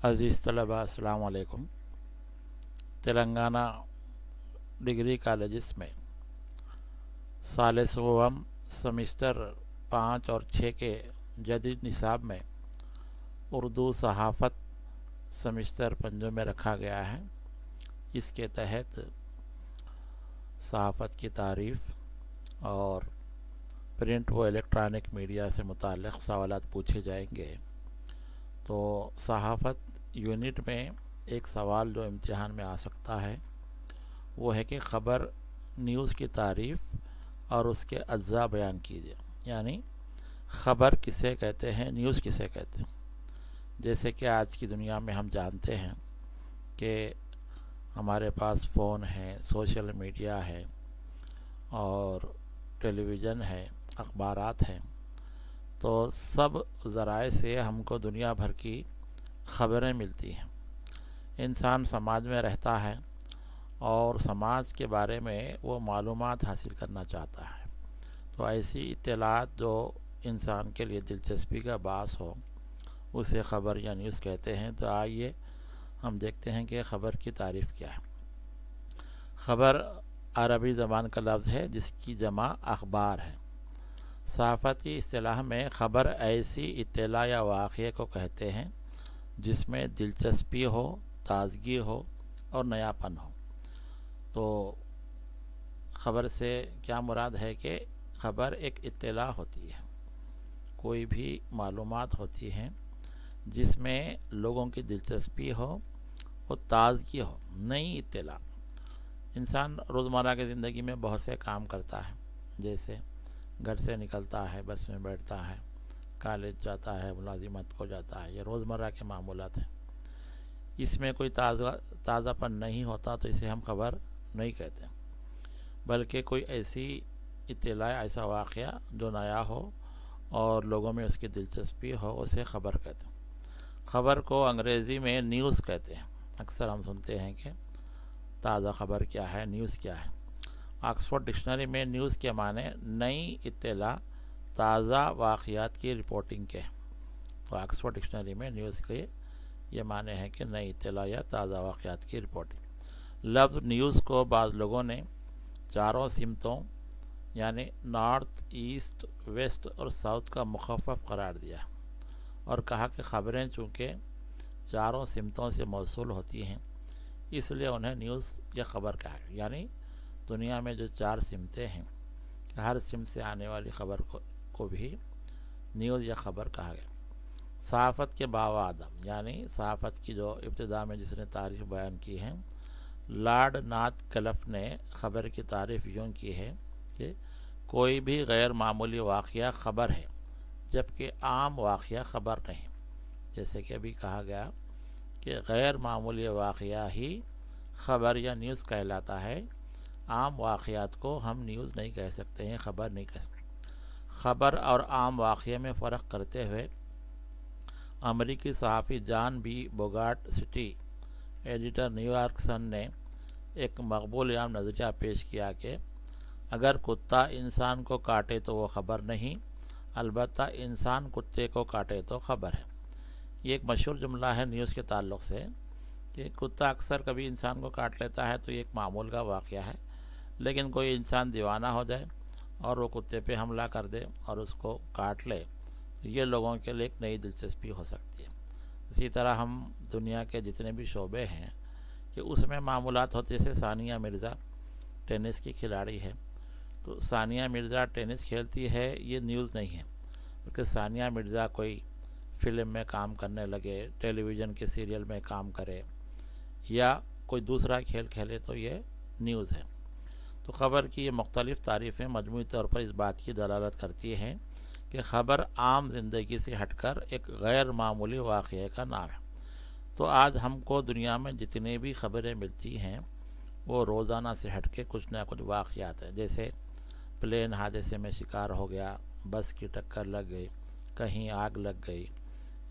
عزیز طلباء السلام علیکم۔ تلنگانہ ڈگری کالجز میں سال سوم سمسٹر 5 اور 6 کے جدید نصاب میں اردو صحافت سمسٹر 5 میں رکھا گیا ہے۔ اس کے تحت صحافت کی تعریف اور پرنٹ و الیکٹرانک میڈیا سے متعلق سوالات پوچھے جائیں گے۔ تو صحافت یونٹ میں ایک سوال جو امتحان میں آ سکتا ہے وہ ہے کہ خبر نیوز کی تعریف اور اس کے اجزاء بیان کیجیے، یعنی خبر کسے کہتے ہیں، نیوز کسے کہتے ہیں۔ جیسے کہ آج کی دنیا میں ہم جانتے ہیں کہ ہمارے پاس فون ہے، سوشل میڈیا ہے اور ٹیلی ویژن ہے، اخبارات ہیں، تو سب ذرائع سے ہم کو دنیا بھر کی خبریں ملتی ہیں۔ انسان سماج میں رہتا ہے اور سماج کے بارے میں وہ معلومات حاصل کرنا چاہتا ہے، تو ایسی اطلاعات جو انسان کے لیے دلچسپی کا باعث ہو اسے خبر یا نیوز کہتے ہیں۔ تو آئیے ہم دیکھتے ہیں کہ خبر کی تعریف کیا ہے۔ خبر عربی زبان کا لفظ ہے جس کی جمع اخبار ہے۔ صحافتی اصطلاح میں خبر ایسی اطلاع یا واقعے کو کہتے ہیں جس میں دلچسپی ہو، تازگی ہو اور نیاپن ہو۔ تو خبر سے کیا مراد ہے کہ خبر ایک اطلاع ہوتی ہے، کوئی بھی معلومات ہوتی ہیں جس میں لوگوں کی دلچسپی ہو اور تازگی ہو، نئی اطلاع۔ انسان روزمرہ کی زندگی میں بہت سے کام کرتا ہے، جیسے گھر سے نکلتا ہے، بس میں بیٹھتا ہے، کالج جاتا ہے، ملازمت کو جاتا ہے، یہ روزمرہ کے معمولات ہیں۔ اس میں کوئی تازہ پن نہیں ہوتا تو اسے ہم خبر نہیں کہتے، بلکہ کوئی ایسی اطلاع، ایسا واقعہ جو نیا ہو اور لوگوں میں اس کی دلچسپی ہو اسے خبر کہتے ہیں۔ خبر کو انگریزی میں نیوز کہتے ہیں۔ اکثر ہم سنتے ہیں کہ تازہ خبر کیا ہے، نیوز کیا ہے۔ آکسفورڈ ڈکشنری میں نیوز کے معنی نئی اطلاع، تازہ واقعات کی رپورٹنگ کے۔ تو آکسفورڈ ڈکشنری میں نیوز کے یہ معنی ہے کہ نئی اطلاع یا تازہ واقعات کی رپورٹنگ۔ لفظ نیوز کو بعض لوگوں نے چاروں سمتوں یعنی نارتھ، ایسٹ، ویسٹ اور ساؤتھ کا مخفف قرار دیا اور کہا کہ خبریں چونکہ چاروں سمتوں سے موصول ہوتی ہیں اس لیے انہیں نیوز یا خبر کہا گیا، یعنی دنیا میں جو 4 سمتیں ہیں، ہر سمت سے آنے والی خبر کو بھی نیوز یا خبر کہا گیا۔ صحافت کے بابا آدم، یعنی صحافت کی جو ابتدا میں جس نے تعریف بیان کی ہے، لارڈ ناتھ کلف نے خبر کی تعریف یوں کی ہے کہ کوئی بھی غیر معمولی واقعہ خبر ہے جبکہ عام واقعہ خبر نہیں۔ جیسے کہ ابھی کہا گیا کہ غیر معمولی واقعہ ہی خبر یا نیوز کہلاتا ہے، عام واقعات کو ہم نیوز نہیں کہہ سکتے ہیں، خبر نہیں کہہ سکتے۔ خبر اور عام واقعے میں فرق کرتے ہوئے امریکی صحافی John B Bogart city, editor New York Sun نے ایک مقبول عام نظریہ پیش کیا کہ اگر کتا انسان کو کاٹے تو وہ خبر نہیں، البتہ انسان کتے کو کاٹے تو خبر ہے۔ یہ ایک مشہور جملہ ہے نیوز کے تعلق سے کہ کتا اکثر کبھی انسان کو کاٹ لیتا ہے تو یہ ایک معمول کا واقعہ ہے، لیکن کوئی انسان دیوانہ ہو جائے اور وہ کتے پہ حملہ کر دے اور اس کو کاٹ لے تو یہ لوگوں کے لیے ایک نئی دلچسپی ہو سکتی ہے۔ اسی طرح ہم دنیا کے جتنے بھی شعبے ہیں کہ اس میں معمولات ہوتے، جیسے ثانیہ مرزا ٹینس کی کھلاڑی ہے، تو ثانیہ مرزا ٹینس کھیلتی ہے یہ نیوز نہیں ہے، بلکہ ثانیہ مرزا کوئی فلم میں کام کرنے لگے، ٹیلی ویژن کے سیریل میں کام کرے یا کوئی دوسرا کھیل کھیلے تو یہ نیوز ہے۔ تو خبر کی یہ مختلف تعریفیں مجموعی طور پر اس بات کی دلالت کرتی ہیں کہ خبر عام زندگی سے ہٹ کر ایک غیر معمولی واقعے کا نام ہے۔ تو آج ہم کو دنیا میں جتنے بھی خبریں ملتی ہیں وہ روزانہ سے ہٹ کے کچھ نہ کچھ واقعات ہیں، جیسے پلین حادثے میں شکار ہو گیا، بس کی ٹکر لگ گئی، کہیں آگ لگ گئی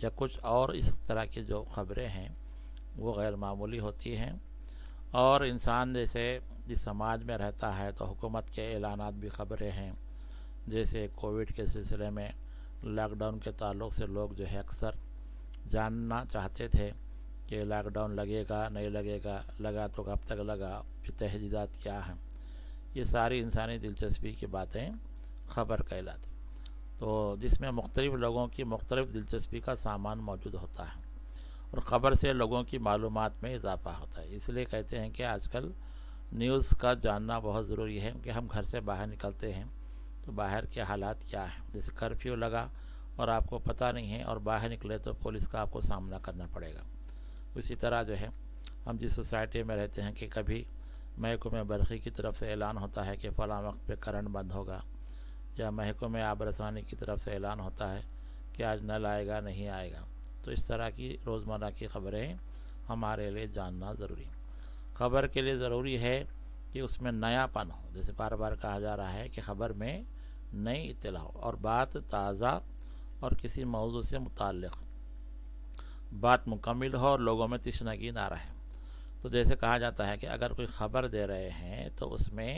یا کچھ اور اس طرح کی جو خبریں ہیں وہ غیر معمولی ہوتی ہیں۔ اور انسان جیسے جس سماج میں رہتا ہے تو حکومت کے اعلانات بھی خبریں ہیں، جیسے کووڈ کے سلسلے میں لاک ڈاؤن کے تعلق سے لوگ جو ہے اکثر جاننا چاہتے تھے کہ لاک ڈاؤن لگے گا نہیں لگے گا، لگا تو کب تک لگا، پھر تحدیدات کیا ہیں، یہ ساری انسانی دلچسپی کی باتیں خبر کہلاتی، تو جس میں مختلف لوگوں کی مختلف دلچسپی کا سامان موجود ہوتا ہے، اور خبر سے لوگوں کی معلومات میں اضافہ ہوتا ہے۔ اس لیے کہتے ہیں کہ آج کل نیوز کا جاننا بہت ضروری ہے، کہ ہم گھر سے باہر نکلتے ہیں تو باہر کے حالات کیا ہیں، جیسے کرفیو لگا اور آپ کو پتہ نہیں ہے اور باہر نکلے تو پولیس کا آپ کو سامنا کرنا پڑے گا۔ اسی طرح جو ہے ہم جس سوسائٹی میں رہتے ہیں کہ کبھی محکمہ برقی کی طرف سے اعلان ہوتا ہے کہ فلاں وقت پہ کرنٹ بند ہوگا، یا محکمہ آب رسانی کی طرف سے اعلان ہوتا ہے کہ آج نل آئے گا نہیں آئے گا، تو اس طرح کی روزمرہ کی خبریں ہمارے لیے جاننا ضروری ہے۔ خبر کے لیے ضروری ہے کہ اس میں نیا پن ہو، جیسے بار بار کہا جا رہا ہے کہ خبر میں نئی اطلاع ہو، اور بات تازہ اور کسی موضوع سے متعلق بات مکمل ہو اور لوگوں میں تشنگی نہ رہے۔ تو جیسے کہا جاتا ہے کہ اگر کوئی خبر دے رہے ہیں تو اس میں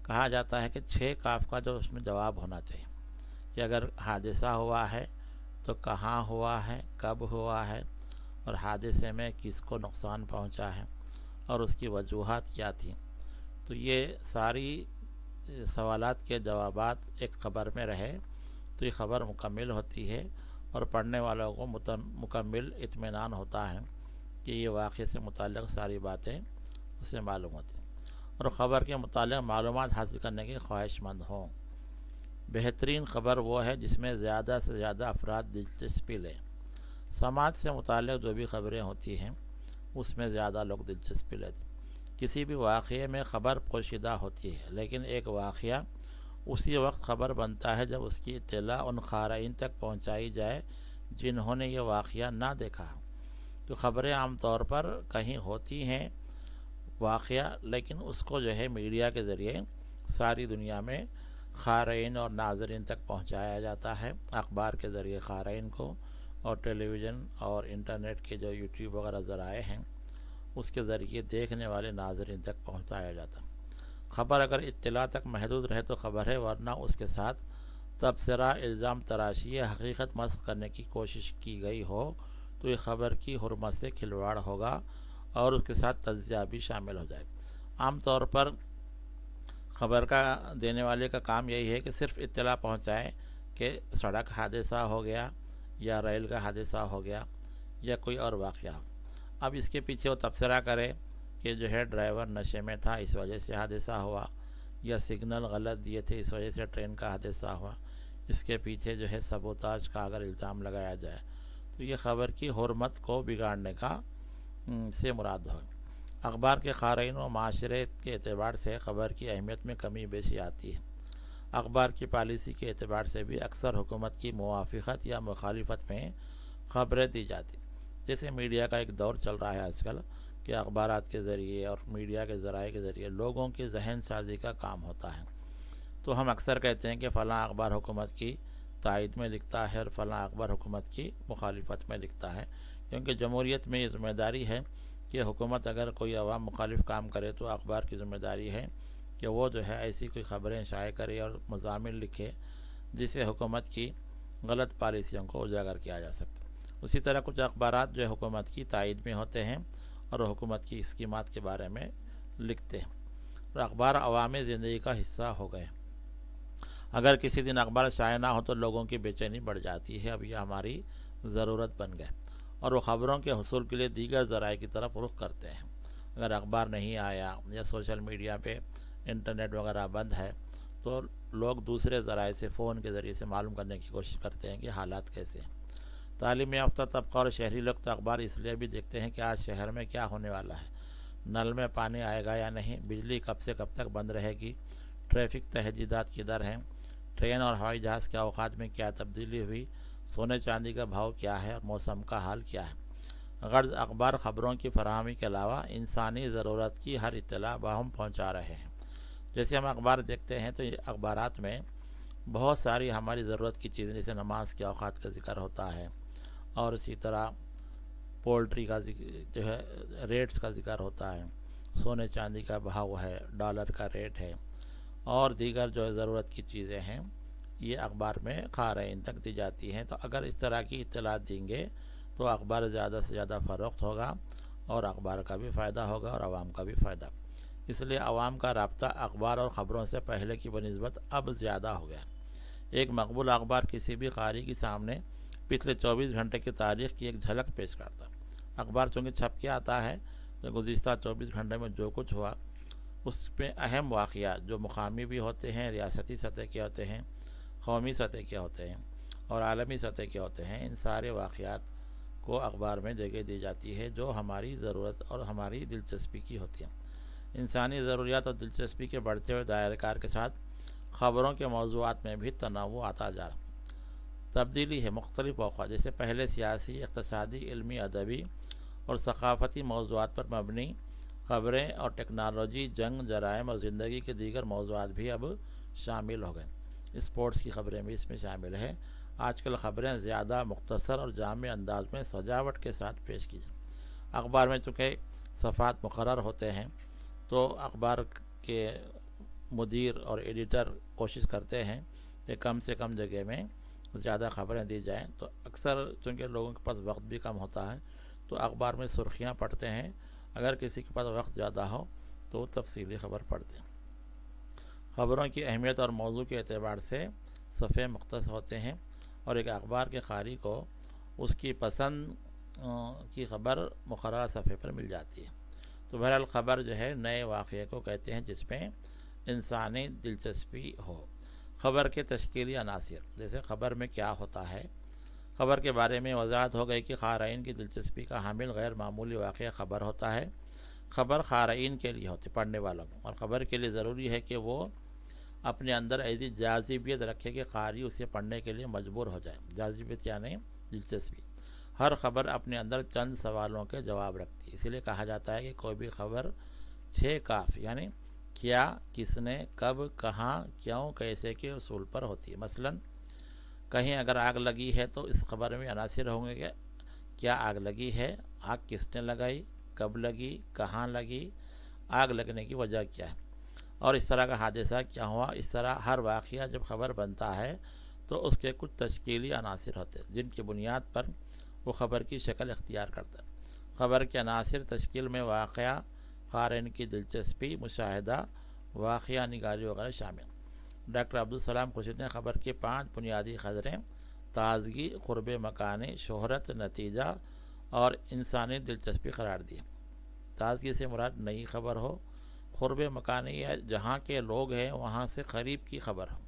کہا جاتا ہے کہ 6 کاف کا جو اس میں جواب ہونا چاہیے، کہ اگر حادثہ ہوا ہے تو کہاں ہوا ہے، کب ہوا ہے، اور حادثے میں کس کو نقصان پہنچا ہے، اور اس کی وجوہات کیا تھیں۔ تو یہ ساری سوالات کے جوابات ایک خبر میں رہے تو یہ خبر مکمل ہوتی ہے، اور پڑھنے والوں کو مکمل اطمینان ہوتا ہے کہ یہ واقعے سے متعلق ساری باتیں اسے معلوم ہوتی ہیں، اور خبر کے متعلق معلومات حاصل کرنے کے خواہش مند ہوں۔ بہترین خبر وہ ہے جس میں زیادہ سے زیادہ افراد دلچسپی لیں۔ سماج سے متعلق جو بھی خبریں ہوتی ہیں اس میں زیادہ لوگ دلچسپی لیتے ہیں۔ کسی بھی واقعے میں خبر پوشیدہ ہوتی ہے، لیکن ایک واقعہ اسی وقت خبر بنتا ہے جب اس کی اطلاع ان قارئین تک پہنچائی جائے جنہوں نے یہ واقعہ نہ دیکھا۔ تو خبریں عام طور پر کہیں ہوتی ہیں واقعہ، لیکن اس کو جو ہے میڈیا کے ذریعے ساری دنیا میں قارئین اور ناظرین تک پہنچایا جاتا ہے، اخبار کے ذریعے قارئین کو، اور ٹیلی ویژن اور انٹرنیٹ کے جو یوٹیوب وغیرہ ذرائع ہیں اس کے ذریعے دیکھنے والے ناظرین تک پہنچایا جاتا ہے۔ خبر اگر اطلاع تک محدود رہے تو خبر ہے، ورنہ اس کے ساتھ تبصرہ، الزام تراشی یا حقیقت مسخ کرنے کی کوشش کی گئی ہو تو یہ خبر کی حرمت سے کھلواڑ ہوگا، اور اس کے ساتھ تجزیہ بھی شامل ہو جائے۔ عام طور پر خبر کا دینے والے کا کام یہی ہے کہ صرف اطلاع پہنچائیں کہ سڑک حادثہ ہو گیا، یا ریل کا حادثہ ہو گیا، یا کوئی اور واقعہ ہو۔ اب اس کے پیچھے وہ تبصرہ کرے کہ جو ہے ڈرائیور نشے میں تھا اس وجہ سے حادثہ ہوا، یا سگنل غلط دیے تھے اس وجہ سے ٹرین کا حادثہ ہوا، اس کے پیچھے جو ہے سبوتاژ کا اگر الزام لگایا جائے تو یہ خبر کی حرمت کو بگاڑنے کا سے مراد ہو۔ اخبار کے قارئین و معاشرے کے اعتبار سے خبر کی اہمیت میں کمی بیشی آتی ہے۔ اخبار کی پالیسی کے اعتبار سے بھی اکثر حکومت کی موافقت یا مخالفت میں خبریں دی جاتی، جیسے میڈیا کا ایک دور چل رہا ہے آج کل کہ اخبارات کے ذریعے اور میڈیا کے ذرائع کے ذریعے لوگوں کی ذہن سازی کا کام ہوتا ہے۔ تو ہم اکثر کہتے ہیں کہ فلاں اخبار حکومت کی تائید میں لکھتا ہے اور فلاں اخبار حکومت کی مخالفت میں لکھتا ہے، کیونکہ جمہوریت میں یہ ذمہ داری ہے کہ حکومت اگر کوئی عوام مخالف کام کرے تو اخبار کی ذمہ داری ہے کہ وہ جو ہے ایسی کوئی خبریں شائع کرے اور مضامین لکھے جسے حکومت کی غلط پالیسیوں کو اجاگر کیا جا سکتا۔ اسی طرح کچھ اخبارات جو حکومت کی تائید میں ہوتے ہیں اور حکومت کی اسکیمات کے بارے میں لکھتے ہیں، اور اخبار عوامی زندگی کا حصہ ہو گئے۔ اگر کسی دن اخبار شائع نہ ہو تو لوگوں کی بے چینی بڑھ جاتی ہے، اب یہ ہماری ضرورت بن گئے، اور وہ خبروں کے حصول کے لیے دیگر ذرائع کی طرف رخ کرتے ہیں۔ اگر اخبار نہیں آیا یا سوشل میڈیا پہ انٹرنیٹ وغیرہ بند ہے تو لوگ دوسرے ذرائع سے فون کے ذریعے سے معلوم کرنے کی کوشش کرتے ہیں کہ حالات کیسے ہیں۔ تعلیم یافتہ طبقہ اور شہری لوگ تو اخبار اس لیے بھی دیکھتے ہیں کہ آج شہر میں کیا ہونے والا ہے، نل میں پانی آئے گا یا نہیں، بجلی کب سے کب تک بند رہے گی، ٹریفک تحدیدات کدھر ہیں، ٹرین اور ہوائی جہاز کے اوقات میں کیا تبدیلی ہوئی، سونے چاندی کا بھاؤ کیا ہے، اور موسم کا حال کیا ہے۔ غرض اخبار خبروں کی فراہمی کے علاوہ انسانی ضرورت کی ہر اطلاع باہم پہنچا رہے ہیں۔ جیسے ہم اخبار دیکھتے ہیں تو یہ اخبارات میں بہت ساری ہماری ضرورت کی چیزیں، جیسے نماز کے اوقات کا ذکر ہوتا ہے، اور اسی طرح پولٹری کا جو ہے ریٹس کا ذکر ہوتا ہے، سونے چاندی کا بھاؤ ہے، ڈالر کا ریٹ ہے، اور دیگر جو ضرورت کی چیزیں ہیں یہ اخبار میں قارئین تک دی جاتی ہیں۔ تو اگر اس طرح کی اطلاعات دیں گے تو اخبار زیادہ سے زیادہ فروخت ہوگا اور اخبار کا بھی فائدہ ہوگا اور عوام کا بھی فائدہ. اس لیے عوام کا رابطہ اخبار اور خبروں سے پہلے کی بنسبت اب زیادہ ہو گیا. ایک مقبول اخبار کسی بھی قاری کے سامنے پچھلے 24 گھنٹے کی تاریخ کی ایک جھلک پیش کرتا. اخبار چونکہ چھپ کے آتا ہے تو گزشتہ 24 گھنٹے میں جو کچھ ہوا اس میں اہم واقعات جو مقامی بھی ہوتے ہیں، ریاستی سطح کے ہوتے ہیں، قومی سطح کے ہوتے ہیں اور عالمی سطح کے ہوتے ہیں، ان سارے واقعات کو اخبار میں جگہ دی جاتی ہے جو ہماری ضرورت اور ہماری دلچسپی کی ہوتی ہے. انسانی ضروریات اور دلچسپی کے بڑھتے ہوئے دائرہ کار کے ساتھ خبروں کے موضوعات میں بھی تنوع آتا جا رہا. تبدیلی ہے مختلف اوقات، جیسے پہلے سیاسی، اقتصادی، علمی، ادبی اور ثقافتی موضوعات پر مبنی خبریں اور ٹیکنالوجی، جنگ، جرائم اور زندگی کے دیگر موضوعات بھی اب شامل ہو گئے. اسپورٹس کی خبریں بھی اس میں شامل ہیں. آج کل خبریں زیادہ مختصر اور جامع انداز میں سجاوٹ کے ساتھ پیش کی جائیں. اخبار میں چونکہ صفحات مقرر ہوتے ہیں تو اخبار کے مدیر اور ایڈیٹر کوشش کرتے ہیں کہ کم سے کم جگہ میں زیادہ خبریں دی جائیں. تو اکثر چونکہ لوگوں کے پاس وقت بھی کم ہوتا ہے تو اخبار میں سرخیاں پڑھتے ہیں. اگر کسی کے پاس وقت زیادہ ہو تو تفصیلی خبر پڑھتے ہیں. خبروں کی اہمیت اور موضوع کے اعتبار سے صفحے مختص ہوتے ہیں اور ایک اخبار کے قاری کو اس کی پسند کی خبر مقررہ صفحے پر مل جاتی ہے. تو بہرحال خبر جو ہے نئے واقعے کو کہتے ہیں جس میں انسانی دلچسپی ہو. خبر کے تشکیلی عناصر، جیسے خبر میں کیا ہوتا ہے. خبر کے بارے میں وضاحت ہو گئی کہ قارئین کی دلچسپی کا حامل غیر معمولی واقعہ خبر ہوتا ہے. خبر قارئین کے لیے ہوتی، پڑھنے والوں کو، اور خبر کے لیے ضروری ہے کہ وہ اپنے اندر ایسی جاذبیت رکھے کہ قاری اسے پڑھنے کے لیے مجبور ہو جائے. جاذبیت یعنی دلچسپی. ہر خبر اپنے اندر چند سوالوں کے جواب رکھتی ہے. اسی لیے کہا جاتا ہے کہ کوئی بھی خبر 6 کاف یعنی کیا، کس نے، کب، کہاں، کیوں، کیسے کے اصول پر ہوتی ہے. مثلا کہیں اگر آگ لگی ہے تو اس خبر میں عناصر ہوں گے کہ کیا آگ لگی ہے، آگ کس نے لگائی، کب لگی، کہاں لگی، آگ لگنے کی وجہ کیا ہے اور اس طرح کا حادثہ کیا ہوا. اس طرح ہر واقعہ جب خبر بنتا ہے تو اس کے کچھ تشکیلی عناصر ہوتے ہیں جن کی بنیاد پر وہ خبر کی شکل اختیار کرتا ہے. خبر کے عناصر تشکیل میں واقعہ، قارئین کی دلچسپی، مشاہدہ، واقعہ نگاری وغیرہ شامل. ڈاکٹر عبدالسلام خورشید نے خبر کی 5 بنیادی قدریں تازگی، قرب مکانی، شہرت، نتیجہ اور انسانی دلچسپی قرار دی. تازگی سے مراد نئی خبر ہو. قرب مکانی یا جہاں کے لوگ ہیں وہاں سے قریب کی خبر ہو.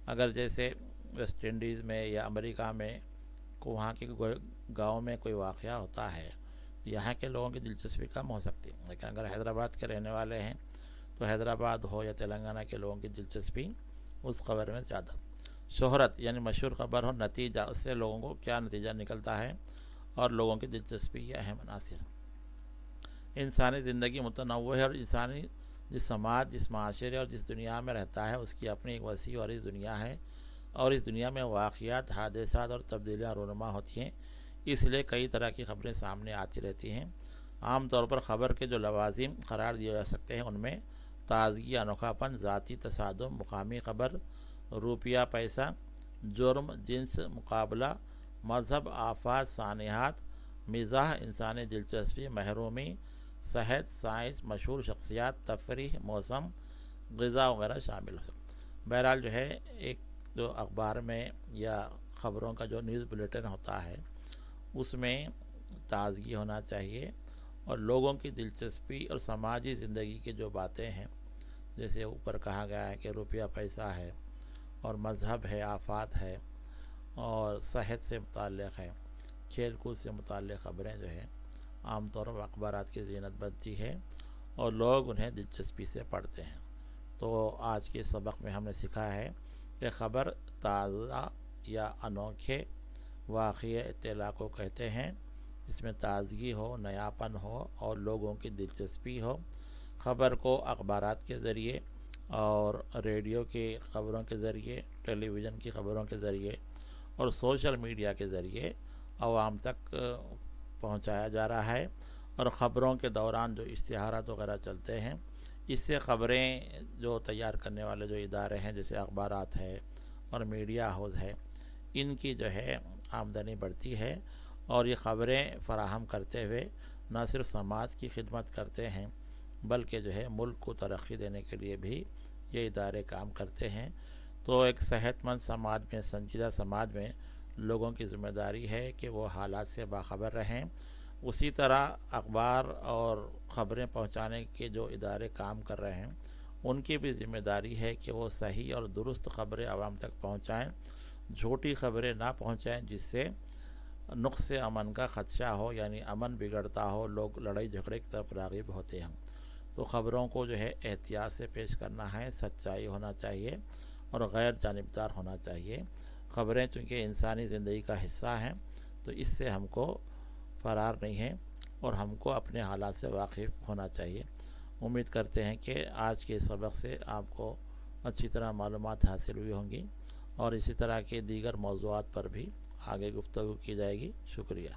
اگر جیسے ویسٹ انڈیز میں یا امریکہ میں وہاں کے گاؤں میں کوئی واقعہ ہوتا ہے، یہاں کے لوگوں کی دلچسپی کم ہو سکتی ہے. لیکن اگر حیدرآباد کے رہنے والے ہیں تو حیدرآباد ہو یا تلنگانہ کے لوگوں کی دلچسپی اس خبر میں زیادہ. شہرت یعنی مشہور خبر ہو. نتیجہ، اس سے لوگوں کو کیا نتیجہ نکلتا ہے اور لوگوں کی دلچسپی یہ اہم عناصر. انسانی زندگی متنوع ہے اور انسانی جس سماج، جس معاشرے اور جس دنیا میں رہتا ہے اس کی اپنی ایک وسیع اور اس دنیا ہے اور اس دنیا میں واقعات، حادثات اور تبدیلیاں رونما ہوتی ہیں. اس لیے کئی طرح کی خبریں سامنے آتی رہتی ہیں. عام طور پر خبر کے جو لوازم قرار دیے جا سکتے ہیں ان میں تازگی، انوکھا پن، ذاتی تصادم، مقامی خبر، روپیہ پیسہ، جرم، جنس، مقابلہ، مذہب، آفات، سانحات، مزاح، انسانی دلچسپی، محرومی، صحت، سائنس، مشہور شخصیات، تفریح، موسم، غذا وغیرہ شامل ہو سکتے. بہرحال جو ہے ایک جو اخبار میں یا خبروں کا جو نیوز بلیٹن ہوتا ہے اس میں تازگی ہونا چاہیے اور لوگوں کی دلچسپی اور سماجی زندگی کی جو باتیں ہیں، جیسے اوپر کہا گیا ہے کہ روپیہ پیسہ ہے اور مذہب ہے، آفات ہے اور صحت سے متعلق ہے، کھیل کود سے متعلق خبریں جو ہے عام طور پر اخبارات کی زینت بنتی ہے اور لوگ انہیں دلچسپی سے پڑھتے ہیں. تو آج کے سبق میں ہم نے سیکھا ہے کہ خبر تازہ یا انوکھے واقعہ اطلاع کو کہتے ہیں. اس میں تازگی ہو، نیاپن ہو اور لوگوں کی دلچسپی ہو. خبر کو اخبارات کے ذریعے اور ریڈیو کی خبروں کے ذریعے، ٹیلی ویژن کی خبروں کے ذریعے اور سوشل میڈیا کے ذریعے عوام تک پہنچایا جا رہا ہے. اور خبروں کے دوران جو اشتہارات وغیرہ چلتے ہیں اس سے خبریں جو تیار کرنے والے جو ادارے ہیں جیسے اخبارات ہے اور میڈیا ہاؤس ہے ان کی جو ہے آمدنی بڑھتی ہے اور یہ خبریں فراہم کرتے ہوئے نہ صرف سماج کی خدمت کرتے ہیں بلکہ جو ہے ملک کو ترقی دینے کے لیے بھی یہ ادارے کام کرتے ہیں۔ تو ایک صحت مند سماج میں، سنجیدہ سماج میں لوگوں کی ذمہ داری ہے کہ وہ حالات سے باخبر رہیں۔ اسی طرح اخبار اور خبریں پہنچانے کے جو ادارے کام کر رہے ہیں ان کی بھی ذمہ داری ہے کہ وہ صحیح اور درست خبریں عوام تک پہنچائیں، جھوٹی خبریں نہ پہنچائیں جس سے نقص امن کا خدشہ ہو، یعنی امن بگڑتا ہو، لوگ لڑائی جھگڑے کی طرف راغب ہوتے ہیں۔ تو خبروں کو جو ہے احتیاط سے پیش کرنا ہے، سچائی ہونا چاہیے اور غیر جانبدار ہونا چاہیے۔ خبریں چونکہ انسانی زندگی کا حصہ ہیں تو اس سے ہم کو فرار نہیں ہے اور ہم کو اپنے حالات سے واقف ہونا چاہیے۔ امید کرتے ہیں کہ آج کے سبق سے آپ کو اچھی طرح معلومات حاصل ہوئی ہوں گی اور اسی طرح کے دیگر موضوعات پر بھی آگے گفتگو کی جائے گی۔ شکریہ۔